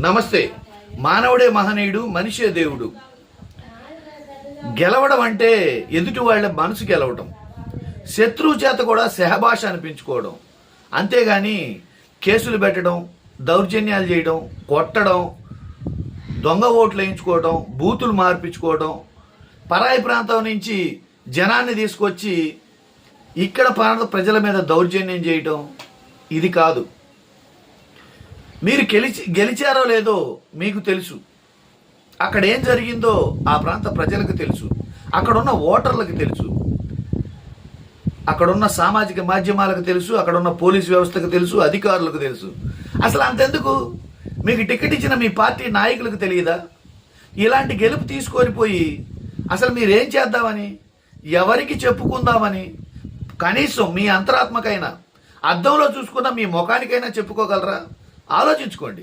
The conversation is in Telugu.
నమస్తే. మానవుడే మహనీయుడు, మనిషే దేవుడు. గెలవడం అంటే ఎదుటి వాళ్ళ మనసు గెలవడం, శత్రువు చేత కూడా సహభాష అనిపించుకోవడం. అంతేగాని కేసులు పెట్టడం, దౌర్జన్యాలు చేయడం, కొట్టడం, దొంగ ఓట్లు వేయించుకోవడం, బూతులు మార్పించుకోవడం, పరాయి ప్రాంతం నుంచి జనాన్ని తీసుకొచ్చి ఇక్కడ ప్రజల మీద దౌర్జన్యం చేయడం ఇది కాదు. మీరు గెలిచారో లేదో మీకు తెలుసు. అక్కడ ఏం జరిగిందో ఆ ప్రాంత ప్రజలకు తెలుసు, అక్కడున్న ఓటర్లకు తెలుసు, అక్కడున్న సామాజిక మాధ్యమాలకు తెలుసు, అక్కడున్న పోలీసు వ్యవస్థకు తెలుసు, అధికారులకు తెలుసు. అసలు అంతెందుకు, మీకు టికెట్ ఇచ్చిన మీ పార్టీ నాయకులకు తెలియదా? ఇలాంటి గెలుపు తీసుకొని పోయి అసలు మీరేం చేద్దామని, ఎవరికి చెప్పుకుందామని, కనీసం మీ అంతరాత్మకైనా అద్దంలో చూసుకున్న మీ ముఖానికైనా చెప్పుకోగలరా? ఆలోచించుకోండి.